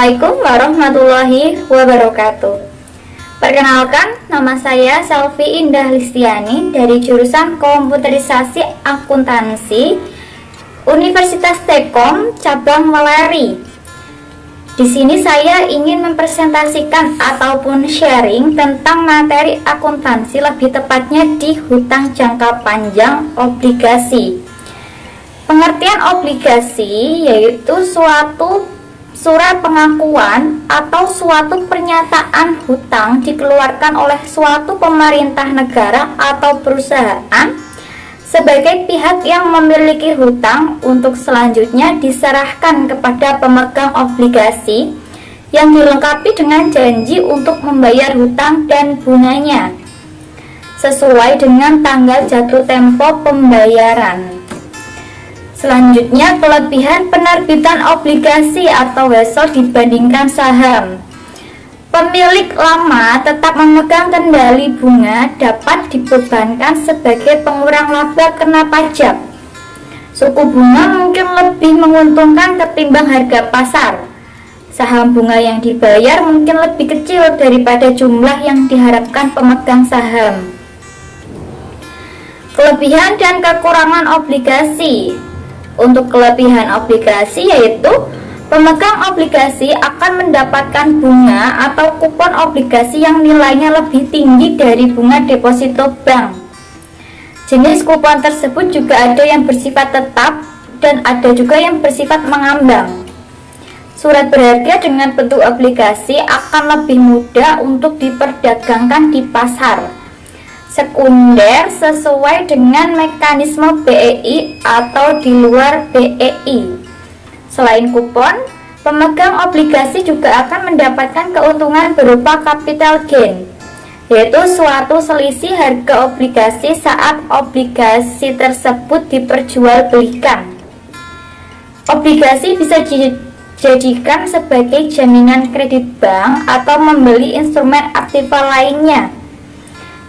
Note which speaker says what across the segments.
Speaker 1: Assalamualaikum warahmatullahi wabarakatuh. Perkenalkan, nama saya Selvi Indah Listiani dari jurusan Komputerisasi Akuntansi Universitas Tekom Cabang Weleri. Di sini saya ingin mempresentasikan ataupun sharing tentang materi akuntansi, lebih tepatnya di hutang jangka panjang obligasi. Pengertian obligasi yaitu suatu surat pengakuan atau suatu pernyataan hutang dikeluarkan oleh suatu pemerintah negara atau perusahaan sebagai pihak yang memiliki hutang untuk selanjutnya diserahkan kepada pemegang obligasi yang dilengkapi dengan janji untuk membayar hutang dan bunganya sesuai dengan tanggal jatuh tempo pembayaran. Selanjutnya, kelebihan penerbitan obligasi atau WESO dibandingkan saham. Pemilik lama tetap memegang kendali bunga dapat dibebankan sebagai pengurang laba kena pajak. Suku bunga mungkin lebih menguntungkan ketimbang harga pasar. Saham bunga yang dibayar mungkin lebih kecil daripada jumlah yang diharapkan pemegang saham. Kelebihan dan kekurangan obligasi. Untuk kelebihan obligasi yaitu pemegang obligasi akan mendapatkan bunga atau kupon obligasi yang nilainya lebih tinggi dari bunga deposito bank. Jenis kupon tersebut juga ada yang bersifat tetap dan ada juga yang bersifat mengambang. Surat berharga dengan bentuk obligasi akan lebih mudah untuk diperdagangkan di pasar sekunder sesuai dengan mekanisme BEI atau di luar BEI. Selain kupon, pemegang obligasi juga akan mendapatkan keuntungan berupa capital gain, yaitu suatu selisih harga obligasi saat obligasi tersebut diperjualbelikan. Obligasi bisa dijadikan sebagai jaminan kredit bank atau membeli instrumen aktiva lainnya.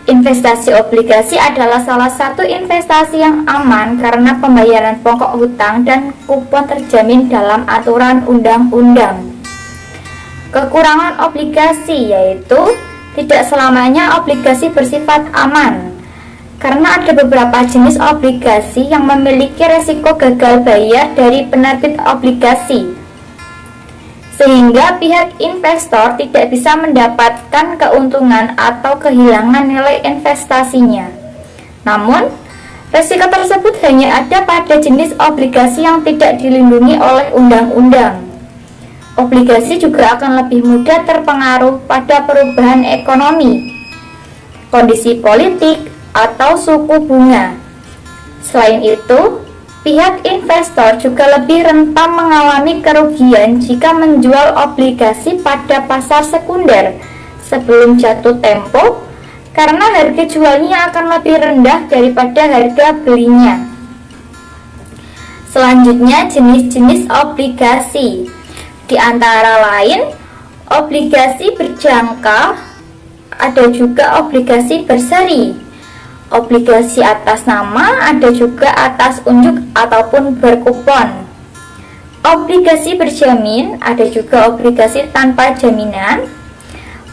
Speaker 1: Investasi obligasi adalah salah satu investasi yang aman karena pembayaran pokok hutang dan kupon terjamin dalam aturan undang-undang. Kekurangan obligasi yaitu tidak selamanya obligasi bersifat aman, karena ada beberapa jenis obligasi yang memiliki resiko gagal bayar dari penerbit obligasi, sehingga pihak investor tidak bisa mendapatkan keuntungan atau kehilangan nilai investasinya. Namun, risiko tersebut hanya ada pada jenis obligasi yang tidak dilindungi oleh undang-undang. Obligasi juga akan lebih mudah terpengaruh pada perubahan ekonomi, kondisi politik, atau suku bunga. Selain itu, pihak investor juga lebih rentan mengalami kerugian jika menjual obligasi pada pasar sekunder sebelum jatuh tempo karena harga jualnya akan lebih rendah daripada harga belinya. Selanjutnya, jenis-jenis obligasi. Di antara lain, obligasi berjangka, ada juga obligasi berseri. Obligasi atas nama, ada juga atas unjuk ataupun berkupon. Obligasi berjamin, ada juga obligasi tanpa jaminan,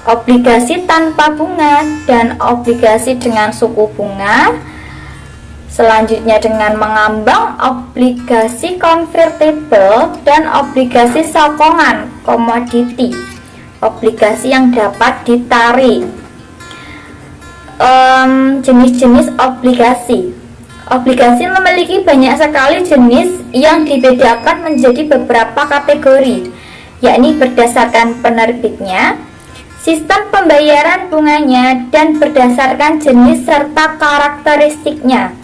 Speaker 1: obligasi tanpa bunga, dan obligasi dengan suku bunga. Selanjutnya dengan mengambang, obligasi convertible, dan obligasi sokongan komoditi, obligasi yang dapat ditarik. Jenis-jenis obligasi. Obligasi memiliki banyak sekali jenis yang dibedakan menjadi beberapa kategori, yakni berdasarkan penerbitnya, sistem pembayaran bunganya, dan berdasarkan jenis serta karakteristiknya.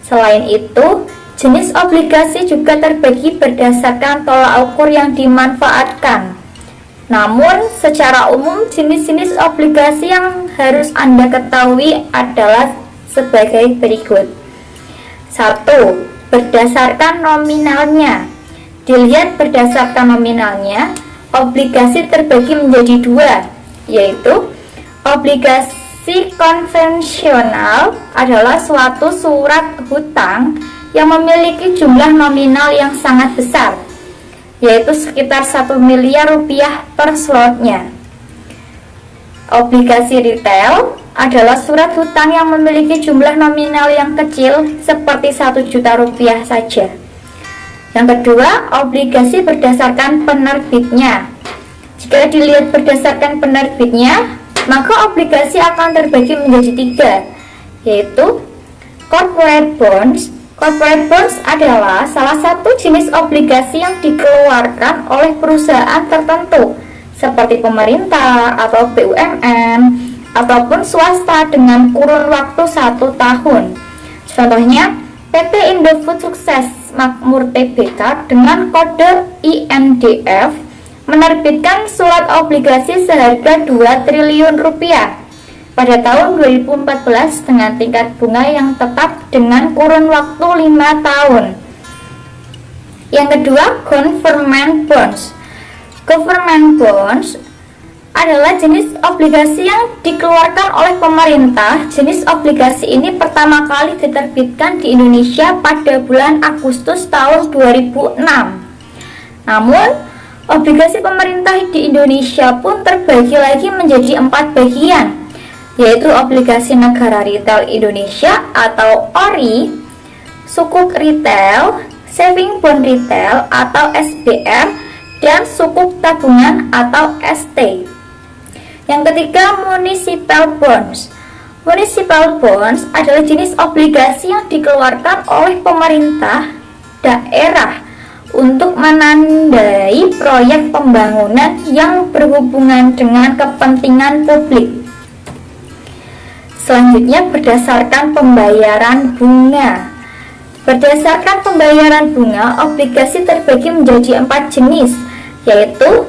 Speaker 1: Selain itu, jenis obligasi juga terbagi berdasarkan tolak ukur yang dimanfaatkan. Namun, secara umum jenis-jenis obligasi yang harus Anda ketahui adalah sebagai berikut. 1. Berdasarkan nominalnya. Dilihat berdasarkan nominalnya, obligasi terbagi menjadi dua, yaitu obligasi konvensional adalah suatu surat hutang yang memiliki jumlah nominal yang sangat besar. yaitu sekitar 1 miliar rupiah per slotnya. Obligasi retail adalah surat hutang yang memiliki jumlah nominal yang kecil seperti 1 juta rupiah saja. Yang kedua, obligasi berdasarkan penerbitnya. Jika dilihat berdasarkan penerbitnya, maka obligasi akan terbagi menjadi 3, yaitu corporate bonds. Corporate bonds adalah salah satu jenis obligasi yang dikeluarkan oleh perusahaan tertentu seperti pemerintah atau BUMN ataupun swasta dengan kurun waktu 1 tahun. Contohnya PT Indofood Sukses Makmur Tbk dengan kode INDF menerbitkan surat obligasi seharga 2 triliun rupiah pada tahun 2014 dengan tingkat bunga yang tetap dengan kurun waktu 5 tahun. Yang kedua, government bonds. Government bonds adalah jenis obligasi yang dikeluarkan oleh pemerintah. Jenis obligasi ini pertama kali diterbitkan di Indonesia pada bulan Agustus tahun 2006. Namun, obligasi pemerintah di Indonesia pun terbagi lagi menjadi 4 bagian, yaitu obligasi negara retail Indonesia atau ORI, sukuk retail, saving bond retail atau SBR, dan sukuk tabungan atau ST. Yang ketiga, municipal bonds. Municipal bonds adalah jenis obligasi yang dikeluarkan oleh pemerintah daerah untuk menandai proyek pembangunan yang berhubungan dengan kepentingan publik. Selanjutnya, berdasarkan pembayaran bunga. Berdasarkan pembayaran bunga, obligasi terbagi menjadi 4 jenis, yaitu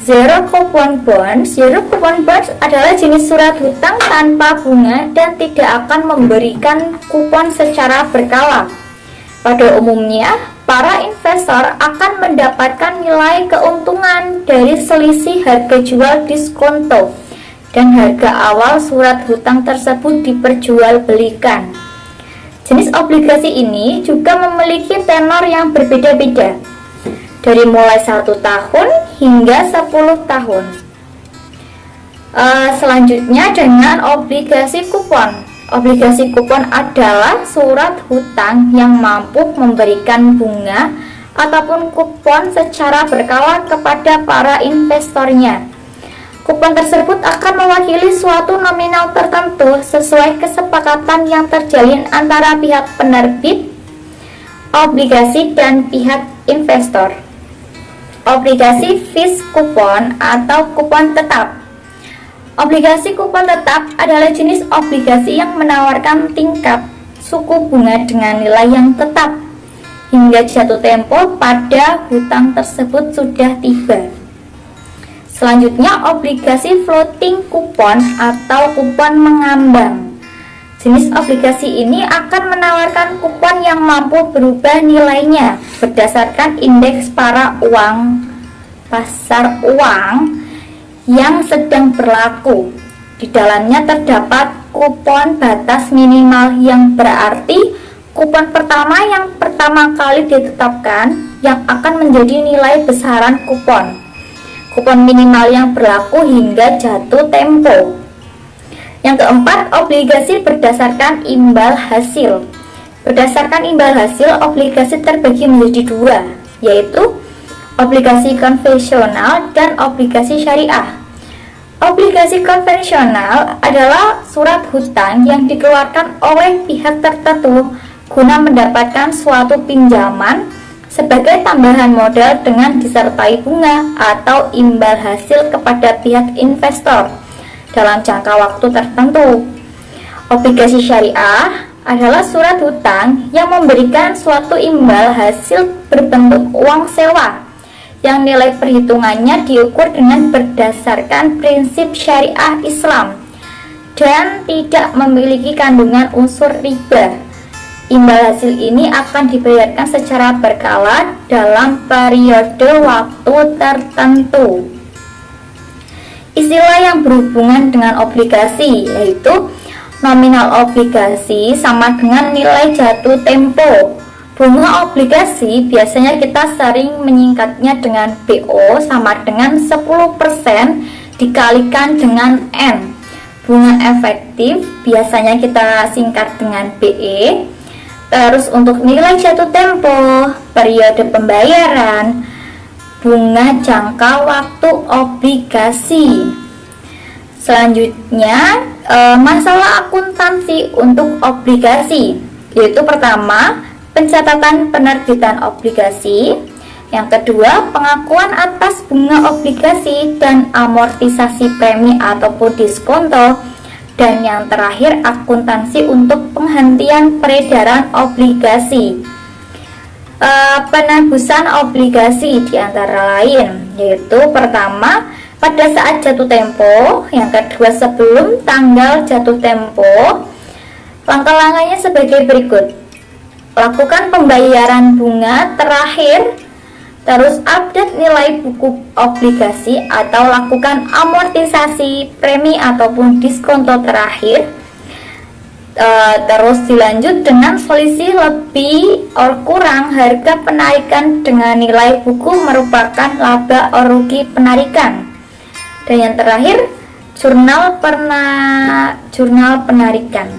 Speaker 1: zero coupon bonds. Zero coupon bonds adalah jenis surat hutang tanpa bunga dan tidak akan memberikan kupon secara berkala. Pada umumnya, para investor akan mendapatkan nilai keuntungan dari selisih harga jual diskonto dan harga awal surat hutang tersebut diperjualbelikan. Jenis obligasi ini juga memiliki tenor yang berbeda-beda, dari mulai 1 tahun hingga 10 tahun. Selanjutnya dengan obligasi kupon. Obligasi kupon adalah surat hutang yang mampu memberikan bunga ataupun kupon secara berkala kepada para investornya. Kupon tersebut akan mewakili suatu nominal tertentu sesuai kesepakatan yang terjalin antara pihak penerbit obligasi dan pihak investor. Obligasi fixed kupon atau kupon tetap. Obligasi kupon tetap adalah jenis obligasi yang menawarkan tingkat suku bunga dengan nilai yang tetap hingga jatuh tempo pada hutang tersebut sudah tiba. Selanjutnya, obligasi floating kupon atau kupon mengambang. Jenis obligasi ini akan menawarkan kupon yang mampu berubah nilainya berdasarkan indeks pasar uang yang sedang berlaku. Di dalamnya terdapat kupon batas minimal yang berarti kupon pertama yang pertama kali ditetapkan yang akan menjadi nilai besaran kupon. Kupon minimal yang berlaku hingga jatuh tempo. Yang keempat, obligasi berdasarkan imbal hasil. Berdasarkan imbal hasil, obligasi terbagi menjadi 2, yaitu obligasi konvensional dan obligasi syariah. Obligasi konvensional adalah surat hutang yang dikeluarkan oleh pihak tertentu guna mendapatkan suatu pinjaman sebagai tambahan modal dengan disertai bunga atau imbal hasil kepada pihak investor dalam jangka waktu tertentu. Obligasi syariah adalah surat hutang yang memberikan suatu imbal hasil berbentuk uang sewa yang nilai perhitungannya diukur dengan berdasarkan prinsip syariah Islam dan tidak memiliki kandungan unsur riba. Imbal hasil ini akan dibayarkan secara berkala dalam periode waktu tertentu. Istilah yang berhubungan dengan obligasi yaitu nominal obligasi sama dengan nilai jatuh tempo. Bunga obligasi biasanya kita sering menyingkatnya dengan BO sama dengan 10% dikalikan dengan N. Bunga efektif biasanya kita singkat dengan BE. Terus untuk nilai jatuh tempo, periode pembayaran, bunga jangka waktu obligasi. Selanjutnya masalah akuntansi untuk obligasi, yaitu pertama pencatatan penerbitan obligasi, yang kedua pengakuan atas bunga obligasi dan amortisasi premi ataupun diskonto, dan yang terakhir akuntansi untuk penghentian peredaran obligasi. Penebusan obligasi diantara lain, yaitu pertama pada saat jatuh tempo, yang kedua sebelum tanggal jatuh tempo. Langkah-langkahnya sebagai berikut: lakukan pembayaran bunga terakhir, terus update nilai buku obligasi atau lakukan amortisasi premi ataupun diskonto terakhir. Terus dilanjut dengan selisih lebih or kurang harga penarikan dengan nilai buku merupakan laba or rugi penarikan. Dan yang terakhir jurnal penarikan.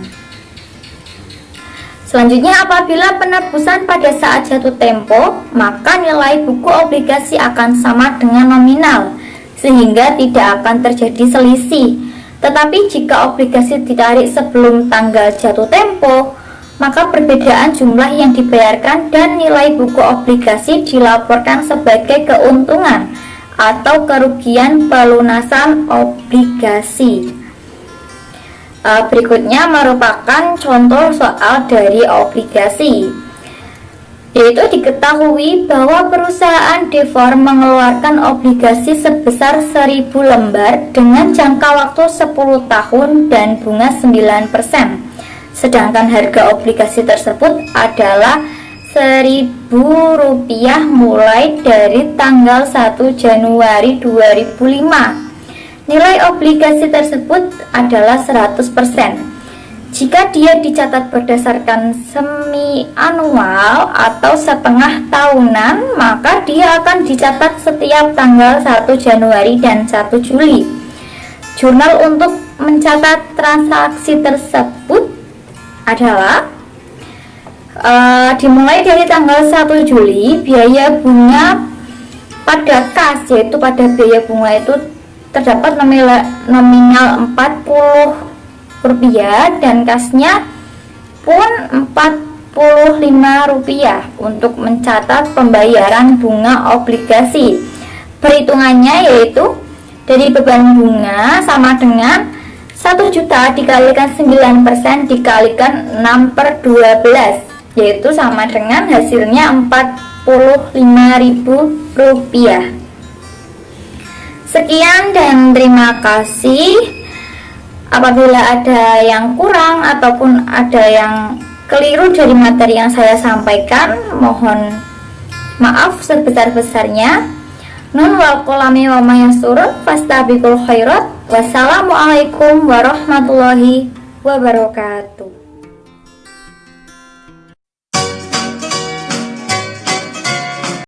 Speaker 1: Selanjutnya, apabila penebusan pada saat jatuh tempo, maka nilai buku obligasi akan sama dengan nominal, sehingga tidak akan terjadi selisih. Tetapi jika obligasi ditarik sebelum tanggal jatuh tempo, maka perbedaan jumlah yang dibayarkan dan nilai buku obligasi dilaporkan sebagai keuntungan atau kerugian pelunasan obligasi. Berikutnya merupakan contoh soal dari obligasi, yaitu diketahui bahwa perusahaan Devor mengeluarkan obligasi sebesar 1000 lembar dengan jangka waktu 10 tahun dan bunga 9%, sedangkan harga obligasi tersebut adalah Rp1.000 mulai dari tanggal 1 Januari 2005. Nilai obligasi tersebut adalah 100%. Jika dia dicatat berdasarkan semi-anual atau setengah tahunan, maka dia akan dicatat setiap tanggal 1 Januari dan 1 Juli. Jurnal untuk mencatat transaksi tersebut adalah dimulai dari tanggal 1 Juli, biaya bunga pada kas, yaitu pada biaya bunga itu terdapat nominal Rp40 dan kasnya pun Rp45 untuk mencatat pembayaran bunga obligasi. Perhitungannya yaitu dari beban bunga sama dengan 1 juta dikalikan 9% dikalikan 6/12, yaitu sama dengan hasilnya Rp45.000. Sekian dan terima kasih. Apabila ada yang kurang ataupun ada yang keliru dari materi yang saya sampaikan, mohon maaf sebesar-besarnya. Nun wal qalami wa ma yasturun fastabiqul khairat. Wassalamualaikum warahmatullahi wabarakatuh.